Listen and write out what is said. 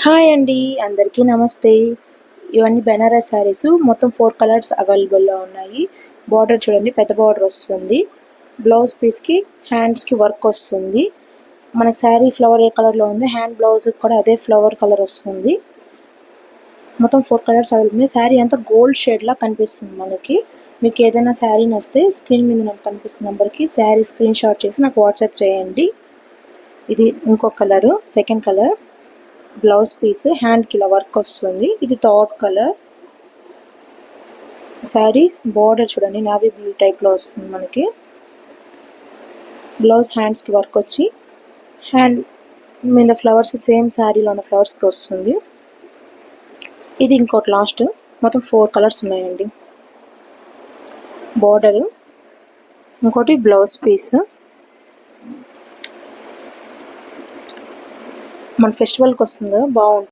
Hi అండి, అందరికీ నమస్తే. ఇవన్నీ బెనారస్ శారీస్ మొత్తం 4 కలర్స్ అవైలబుల్లో ఉన్నాయి. బార్డర్ చూడండి, పెద్ద బార్డర్ వస్తుంది. బ్లౌజ్ పీస్కి హ్యాండ్స్కి వర్క్ వస్తుంది. మనకి శారీ ఫ్లవర్ ఏ కలర్లో ఉంది, హ్యాండ్ బ్లౌజ్ కూడా అదే ఫ్లవర్ కలర్ వస్తుంది. మొత్తం 4 కలర్స్ అవైలబుల్ ఉన్నాయి. శారీ అంతా గోల్డ్ షేడ్లా కనిపిస్తుంది మనకి. మీకు ఏదైనా శారీ నచ్చితే స్క్రీన్ మీద నాకు కనిపిస్తున్న నెంబర్కి శారీ స్క్రీన్ షాట్ చేసి నాకు వాట్సాప్ చేయండి. ఇది ఇంకొక colour, second colour. Blouse piece హ్యాండ్కి ఇలా వర్క్ వస్తుంది. ఇది థర్డ్ కలర్. శారీ బార్డర్ చూడండి, నావీ బ్లూ టైప్లో వస్తుంది మనకి. బ్లౌజ్ హ్యాండ్స్కి వర్క్ వచ్చి హ్యాండ్ మీద ఫ్లవర్స్ సేమ్ శారీలో ఉన్న ఫ్లవర్స్కి వస్తుంది. ఇది ఇంకోటి లాస్ట్. మొత్తం 4 కలర్స్ ఉన్నాయండి. బార్డరు, ఇంకోటి బ్లౌజ్ పీస్. మన ఫెస్టివల్కి వస్తుంది కదా, బాగుంటుంది.